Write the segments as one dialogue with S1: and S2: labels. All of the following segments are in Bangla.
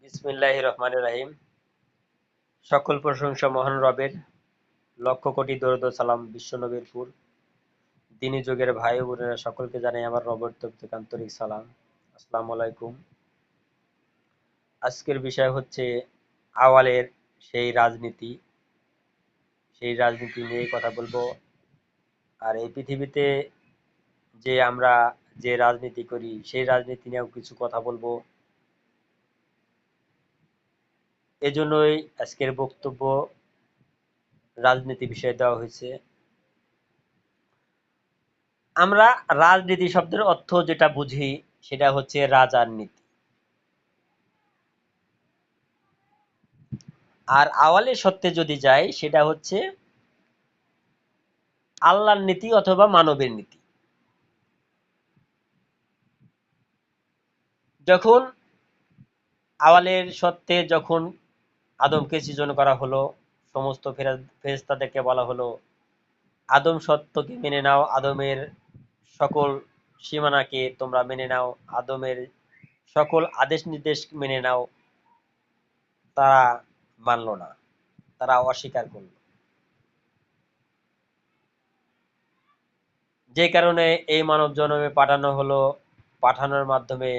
S1: বিসমিল্লাহির রহমানির রহিম। সকল প্রশংসা মহান রবের, লক্ষ কোটি দরুদ ও সালাম বিশ্বনবীর উপর। দ্বীনি যুগের ভাই ও বোনেরা সকলকে জানাই আমার রবের তরফ থেকে আন্তরিক সালাম। আসসালামু আলাইকুম। আজকের বিষয় হচ্ছে আওয়ালের সেই রাজনীতি। সেই রাজনীতি নিয়ে কথা বলবো। আর এই পৃথিবীতে যে আমরা যে রাজনীতি করি সেই রাজনীতি নিয়েও কিছু কথা বলবো। এজন্যই আজকের বক্তব্য রাজনীতি বিষয়ে দেওয়া হয়েছে। আমরা রাজনীতি শব্দের অর্থ যেটা বুঝি সেটা হচ্ছে রাজার নীতি। আর আওয়ালের সত্যে যদি যাই সেটা হচ্ছে আল্লাহর নীতি অথবা মানবের নীতি। যখন আওয়ালের সত্যে যখন আদমকে সৃজন করা হলো, সমস্ত ফেরেশতাদেরকে বলা হলো আদম সত্যকে মেনে নাও, আদমের সকল সীমানাকে তোমরা মেনে নাও, আদমের সকল আদেশ নির্দেশ মেনে নাও। তারা মানল না, তারা অস্বীকার করল। যে কারণে এই মানব জন্মে পাঠানো হলো। পাঠানোর মাধ্যমে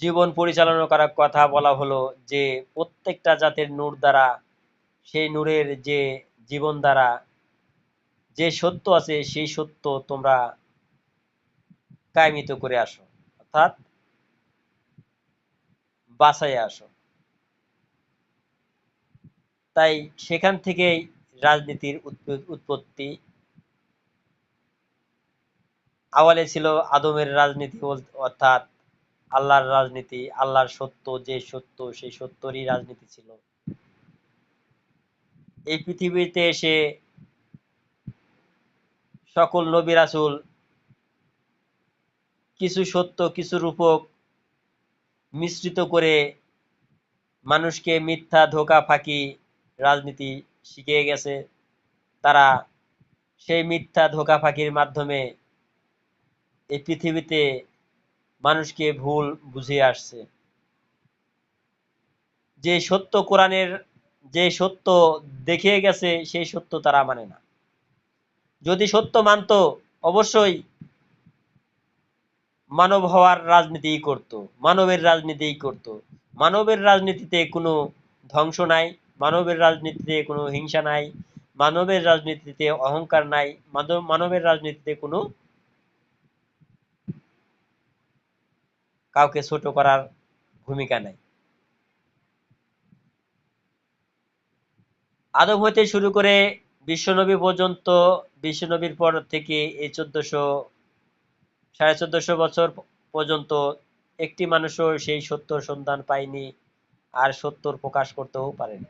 S1: জীবন পরিচালনা করার কথা বলা হলো যে প্রত্যেকটা জাতের নূর দ্বারা, সেই নূরের যে জীবন দ্বারা যে সত্য আছে সেই সত্য তোমরা কায়েমিত করে আসো, অর্থাৎ বাঁচাই আসো। তাই সেখান থেকেই রাজনীতির উৎপত্তি। আওয়ালে ছিল আদমের রাজনীতি, অর্থাৎ আল্লাহর রাজনীতি, আল্লাহর সত্য যে সত্য সেই সত্যরই রাজনীতি ছিল। এই পৃথিবীতে এসে সকল নবী রাসূল কিছু সত্য কিছু রূপক মিশ্রিত করে মানুষকে মিথ্যা ধোঁকা ফাঁকি রাজনীতি শিখিয়ে গেছে। তারা সেই মিথ্যা ধোঁকা ফাঁকির মাধ্যমে এই পৃথিবীতে মানুষকে ভুল বুঝিয়ে আসছে। যে সত্য কোরআনের যে সত্য দেখিয়ে গেছে সেই সত্য তারা মানে না। যদি সত্য মানত অবশ্যই মানব হওয়ার রাজনীতি করত, মানবের রাজনীতি করত। মানবের রাজনীতিতে কোনো ধ্বংস নাই, মানবের রাজনীতিতে কোনো হিংসা নাই, মানবের রাজনীতিতে অহংকার নাই, মানবের রাজনীতিতে কোনো কাউকে ছোট করার ভূমিকা নাই। আদম হইতে শুরু করে বিশ্বনবী পর্যন্ত, বিশ্বনবীর পর থেকে এই 1400 বছর পর্যন্ত একটি মানুষও সেই সত্যর সন্ধান পায়নি, আর সত্যর প্রকাশ করতেও পারেনি।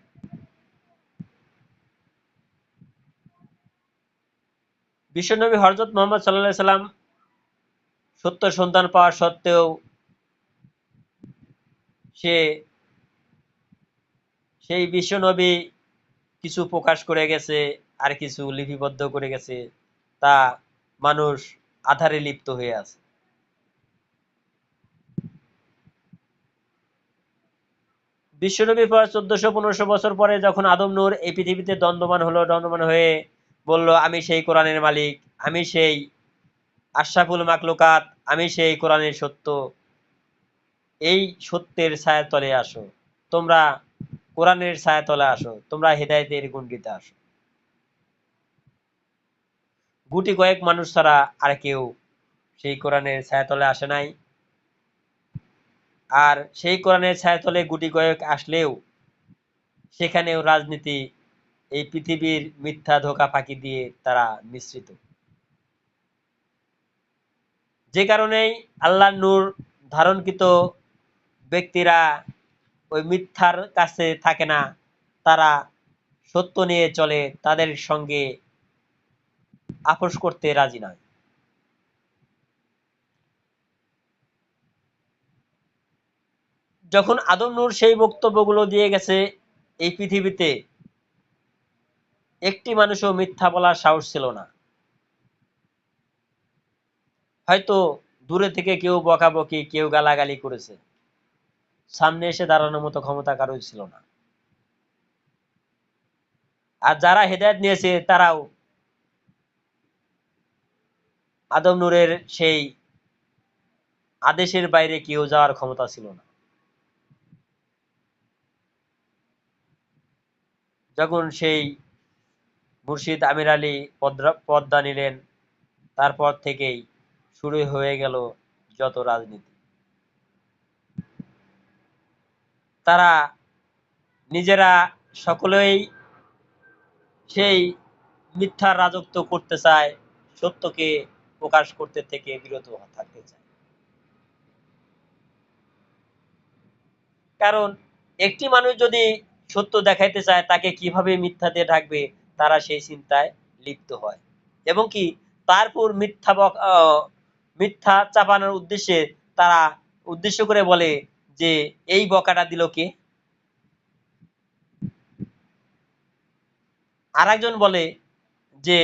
S1: বিশ্বনবী হযরত মুহাম্মদ সাল্লাল্লাহু আলাইহি সাল্লাম সত্যর সন্ধান পাওয়া সত্ত্বেও সে সেই বিশ্বনবী কিছু প্রকাশ করে গেছে আর কিছু লিপিবদ্ধ করে গেছে, তা মানুষ আধারে লিপ্ত হয়ে আছে। বিশ্বনবীর পর 1400-1500 বছর পরে যখন আদম নূর এই পৃথিবীতে দণ্ডমান হলো, দণ্ডমান হয়ে বলল আমি সেই কোরআনের মালিক, আমি সেই আশরাফুল মাখলুকাত, আমি সেই কোরআনের সত্য, এই সত্যের ছায়াতলে আসো, তোমরা কোরআনের ছায়াতলে আসো, তোমরা হেদায়েতের গণ্ডিতে আসো। গুটি কয়েক মানুষ ছাড়া আর কেউ সেই কোরআনের ছায়াতলে আসে নাই। আর সেই কোরআনের ছায়াতলে গুটি কয়েক আসলেও সেখানেও রাজনীতি, এই পৃথিবীর মিথ্যা ধোঁকা ফাঁকি দিয়ে তারা মিশ্রিত। যে কারণেই আল্লাহর নূর ধারণকৃত ব্যক্তিরা ওই মিথ্যার কাছে থাকে না, তারা সত্য নিয়ে চলে, তাদের সঙ্গে আপোষ করতে রাজি নয়। যখন আদম নূর সেই বক্তব্যগুলো দিয়ে গেছে, এই পৃথিবীতে একটি মানুষও মিথ্যা বলার সাহস ছিল না। হয়তো দূরে থেকে কেউ বকাবকি, কেউ গালাগালি করেছে, সামনে এসে দাঁড়ানোর মতো ক্ষমতা কারোই ছিল না। আর যারা হেদায়েত নিয়েছে তারাও আদম নূরের সেই আদেশের বাইরে কেউ যাওয়ার ক্ষমতা ছিল না। যখন সেই মুর্শিদ আমির আলী পদ্মা নিলেন, তারপর থেকেই শুরু হয়ে গেল যত রাজনীতি। তারা নিজেরা সকলেই সেই মিথ্যার রাজত্ব করতে চায়, সত্যকে প্রকাশ করতে থেকে বিরত থাকতে চায়। কারণ একটি মানুষ যদি সত্য দেখাইতে চায়, তাকে কিভাবে মিথ্যা দিয়ে ঢাকবে, তারা সেই চিন্তায় লিপ্ত হয়। এবং কি তারপর মিথ্যা চাপানোর উদ্দেশ্যে তারা উদ্দেশ্য করে বলে যে এই বকাটা দিল কে। আর একজন বলে যে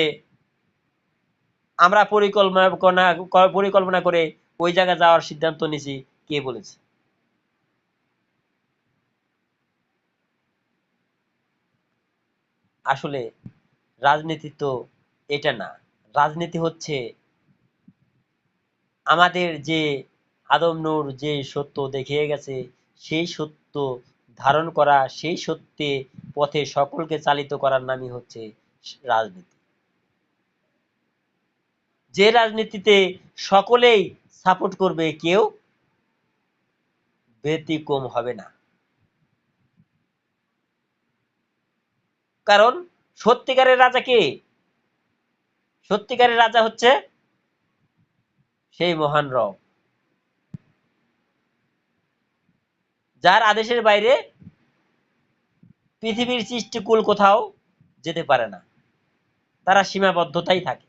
S1: আমরা পরিকল্পনা করে ওই জায়গায় যাওয়ার সিদ্ধান্ত নিছি, কে বলেছে। আসলে রাজনীতি তো এটা না। রাজনীতি হচ্ছে আমাদের যে আদম নূর যে সত্য দেখিয়ে গেছে, সেই সত্য ধারণ করা, সেই সত্যে পথে সকলকে চালিত করার নামই হচ্ছে রাজনীতি। যে রাজনীতিতে সকলেই সাপোর্ট করবে, কেউ ব্যতিক্রম হবে না। কারণ সত্যিকারের রাজা কে? সত্যিকারের রাজা হচ্ছে সেই মহান রব, যার আদেশের বাইরে পৃথিবীর সৃষ্টিকুল কোথাও যেতে পারে না, তারা সীমাবদ্ধতাই থাকে।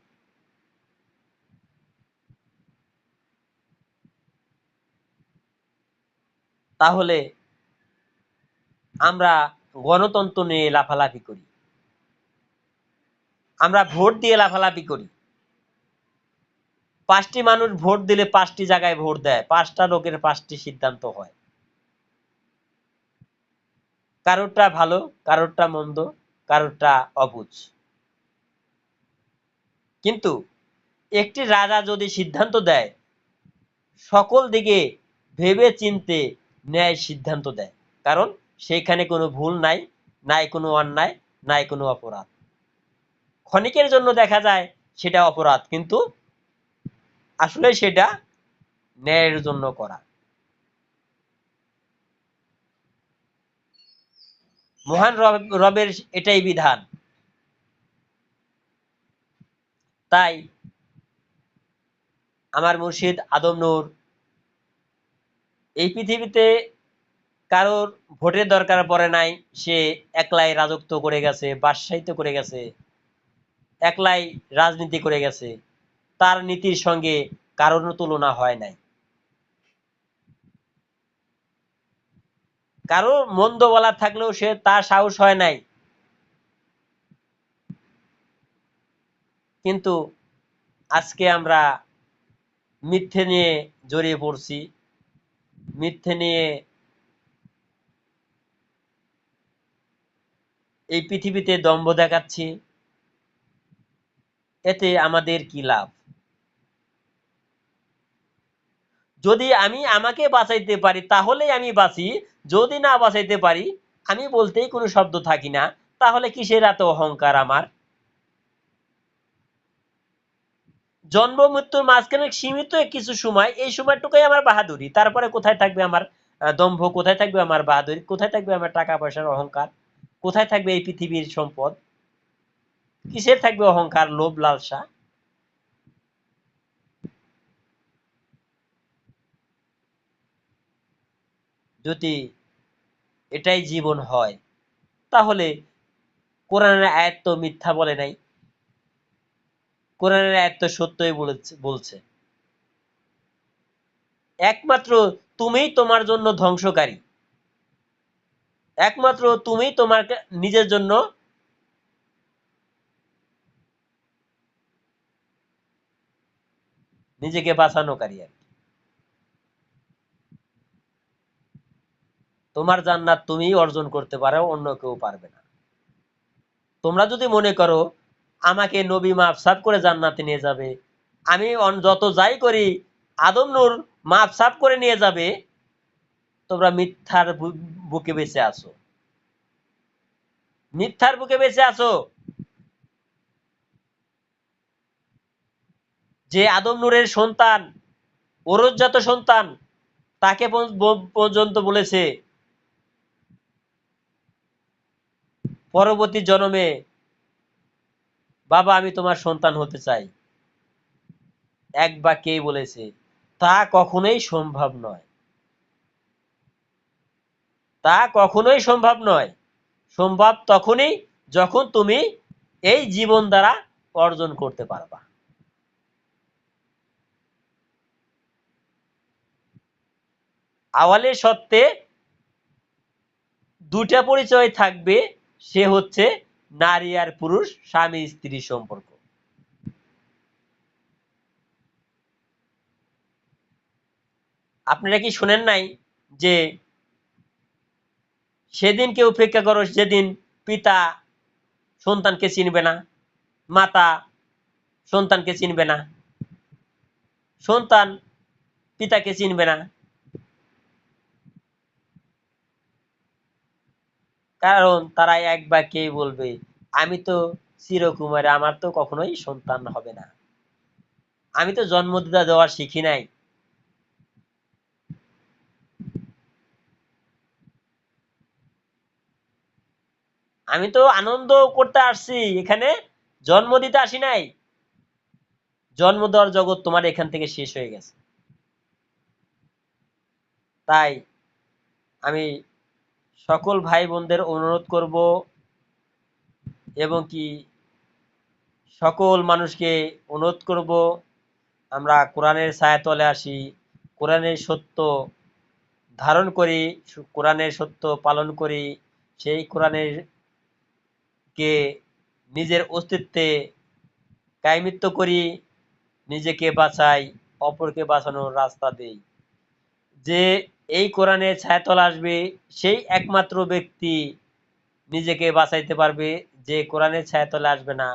S1: তাহলে আমরা গণতন্ত্র নিয়ে লাফালাফি করি, আমরা ভোট দিয়ে লাফালাফি করি। 5টি মানুষ ভোট দিলে 5টি জায়গায় ভোট দেয়, 5টা লোকের 5টি সিদ্ধান্ত হয়। কারোরটা ভালো, কারোরটা মন্দ, কারোরটা অবুঝ। কিন্তু একটি রাজা যদি সিদ্ধান্ত দেয়, সকল দিকে ভেবে চিনতে ন্যায় সিদ্ধান্ত দেয়। কারণ সেইখানে কোনো ভুল নাই, নাই কোনো অন্যায়, নাই কোনো অপরাধ। ক্ষণিকের জন্য দেখা যায় সেটা অপরাধ, কিন্তু আসলে সেটা ন্যায়ের জন্য করা। মহান রবের এটাই বিধান। তাই আমার মুর্শিদ আদম নূর এই পৃথিবীতে কারোর ভোটের দরকার পড়ে নাই, সে একলাই রাজত্ব করে গেছে, বাদশাহিত্ব করে গেছে, একলাই রাজনীতি করে গেছে। তার নীতির সঙ্গে কারোর তুলনা হয় নাই। কারো মন্দ বলার থাকলেও সে তার সাহস হয় নাই। কিন্তু আজকে আমরা মিথ্যে নিয়ে জড়িয়ে পড়ছি, মিথ্যে নিয়ে এই পৃথিবীতে দম্ভ দেখাচ্ছি। এতে আমাদের কি লাভ? যদি আমি আমাকে বাঁচাইতে পারি তাহলেই আমি বাঁচি, যদি না বাঁচাইতে পারি, আমি বলতেই কোনো শব্দ থাকি না, তাহলে কিসের এত অহংকার আমার? জন্ম মৃত্যুর মাঝখানে সীমিত কিছু সময়, এই সময়টুকুই আমার বাহাদুরি, তারপরে কোথায় থাকবে আমার দম্ভ, কোথায় থাকবে আমার বাহাদুরি, কোথায় থাকবে আমার টাকা পয়সার অহংকার, কোথায় থাকবে এই পৃথিবীর সম্পদ, কিসের থাকবে অহংকার, লোভ, লালসা? যদি এটাই জীবন হয়, তাহলে কোরআনের আয়াত তো মিথ্যা বলে নাই, কোরআনের আয়াত তো সত্যই বলছে। একমাত্র তুমিই তোমার জন্য ধ্বংসকারী, একমাত্র তুমিই তোমার নিজের জন্য নিজেকে বাঁচানোকারী। তোমার জান্নাত তুমিই অর্জন করতে পারো, অন্য কেউ পারবে না। তোমরা যদি মনে করো আমাকে নবী মাপ সাফ করে জান্নাতে নিয়ে যাবে, আমি যত যাই করি আদম নূর মাপ সাফ করে নিয়ে যাবে, তোমরা মিথ্যার বুকে বেঁচে আছো, মিথ্যার বুকে বেঁচে আছো। যে আদম নূরের সন্তান, ওরসজাত সন্তান, তাকে পর্যন্ত বলেছে পরবর্তী জন্মে বাবা আমি তোমার সন্তান হতে চাই, এক বা কে বলেছে? তা কখনোই সম্ভব নয়, তা কখনোই সম্ভব নয়। সম্ভব তখনই যখন তুমি এই জীবন দ্বারা অর্জন করতে পারবা। আওয়ালের সত্ত্বে দুটা পরিচয় থাকবে, সে হচ্ছে নারী আর পুরুষ, স্বামী স্ত্রী সম্পর্ক। আপনারা কি শুনেন নাই যে সেদিনকে উপেক্ষা করো যেদিন পিতা সন্তানকে চিনবে না, মাতা সন্তানকে চিনবে না, সন্তান পিতাকে চিনবে না। কারণ তারা এক বাক্যেই বলবে আমি তো চিরকুমারী, আমার তো কখনোই সন্তান হবে না, আমি তো জন্ম দেওয়া শিখি নাই। আমি তো আনন্দ করতে আসছি এখানে, জন্ম দিতে আসি নাই। জন্ম দেওয়ার জগৎ তোমার এখান থেকে শেষ হয়ে গেছে। তাই আমি সকল ভাই বোনদের অনুরোধ করব এবং কি সকল মানুষকে অনুরোধ করব, আমরা কোরআনের ছায়াতলে আসি, কোরআনের সত্য ধারণ করি, কোরআনের সত্য পালন করি, সেই কোরআনের কে নিজের অস্তিত্বে কায়েমিত্ব করি, নিজেকে বাঁচাই, অপরকে বাঁচানোর রাস্তা দেই। যে এই কোরআনের ছায়াতলে আসবে সেই একমাত্র ব্যক্তি নিজেকে বাঁচাইতে পারবে, যে কোরআনের ছায়াতলে আসবে না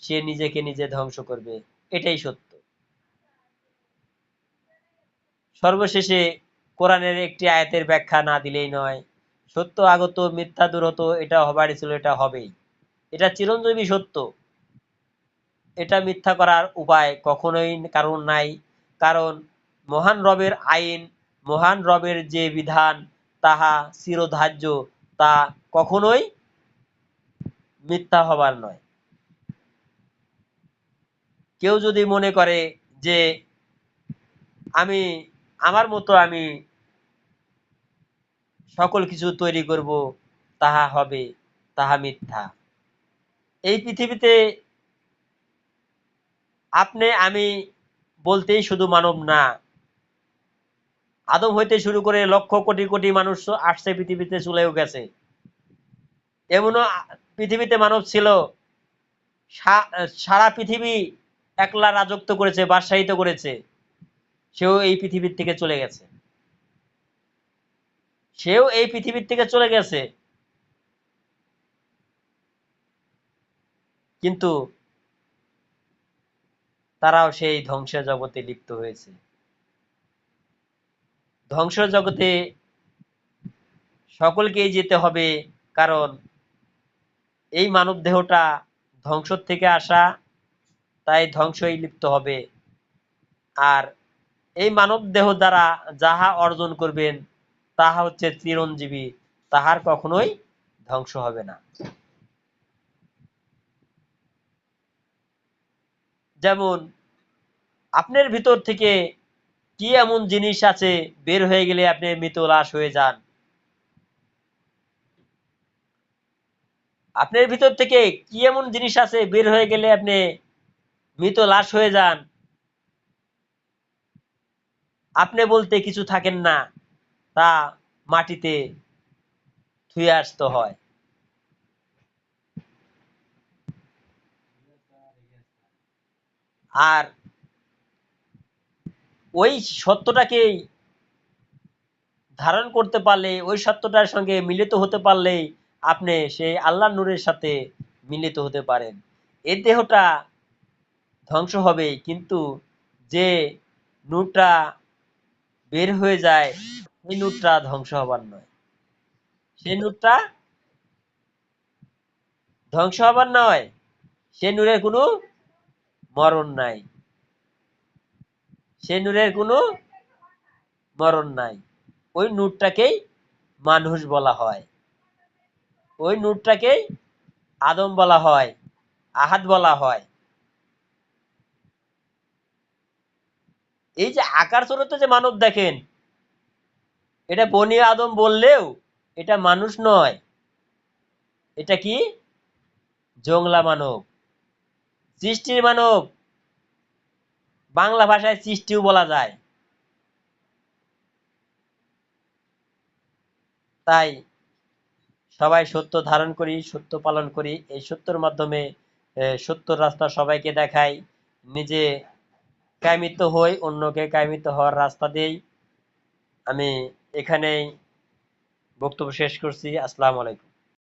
S1: সে নিজেকে নিজে ধ্বংস করবে, এটাই সত্য। সর্বশেষে কোরআনের একটি আয়াতের ব্যাখ্যা না দিলেই নয়, সত্য আগত মিথ্যা দূর হতো, এটা হবারই ছিল, এটা হবেই, এটা চিরঞ্জীবী সত্য, এটা মিথ্যা করার উপায় কখনোই কারণ নাই। কারণ মহান রবের আইন, মহান রবের যে বিধান, তাহা চিরধার্য, তা কখনোই মিথ্যা হবার নয়। কেউ যদি মনে করে যে আমি আমার মতো আমি সকল কিছু তৈরি করব, তাহা হবে, তাহা মিথ্যা। এই পৃথিবীতে আপনি আমি বলতেই শুধু মানব না, আদম হইতে শুরু করে লক্ষ কোটি কোটি মানুষ আসছে পৃথিবীতে, চলেও গেছে। এমনও পৃথিবীতে মানব ছিল সারা পৃথিবী একলা রাজত্ব করেছে, বাদশাহিত করেছে, সেও এই পৃথিবীর থেকে চলে গেছে, সেও এই পৃথিবীর থেকে চলে গেছে। কিন্তু তারাও সেই ধ্বংসের জগতে লিপ্ত হয়েছে। ধ্বংস জগতে সকলকেই যেতে হবে, কারণ এই মানব দেহটা ধ্বংস থেকে আসা, তাই ধ্বংসই লিপ্ত হবে। আর এই মানব দেহ দ্বারা যাহা অর্জন করবেন তাহা হচ্ছে চিরঞ্জীবী, তাহার কখনোই ধ্বংস হবে না। যেমন আপনার ভিতর থেকে কি এমন জিনিস আছে বের হয়ে গেলে আপনি মৃত লাশ হয়ে যান? আপনার ভিতর থেকে কি এমন জিনিস আছে বের হয়ে গেলে আপনি মৃত লাশ হয়ে যান? আপনি বলতে কিছু থাকেন না, তা মাটিতে ধুয়ে আসতে হয়। আর ওই সত্যটাকেই ধারণ করতে পারলে, ওই সত্যটার সঙ্গে মিলিত হতে পারলে আপনি সেই আল্লাহর নূরের সাথে মিলিত হতে পারেন। এই দেহটা ধ্বংস হবে, কিন্তু যে নূরটা বের হয়ে যায় সেই নূরটা ধ্বংস হবার নয়। সেই নূরটা ধ্বংস হবার নয়। সে নূরের কোনো মরণ নাই। সে নূরের কোনো মরণ নাই। ওই নূরটাকেই মানুষ বলা হয়। ওই নূরটাকেই আদম বলা হয়, আহাদ বলা হয়। এই যে আকার স্বরূপ যে মানব দেখেন, এটা বনি আদম বললেও এটা মানুষ নয়। এটা কি? জংলা মানব, সৃষ্টির মানব। বাংলা ভাষায় সৃষ্টিও বলা যায়। তাই সবাই সত্য ধারণ করি, সত্য পালন করি। এই সত্যের মাধ্যমে সত্যর রাস্তা সবাইকে দেখাই, নিজে কায়েমিত হই, অন্যকে কায়েমিত হওয়ার রাস্তা দেই। আমি এখানেই বক্তব্য শেষ করছি। আসসালামু আলাইকুম।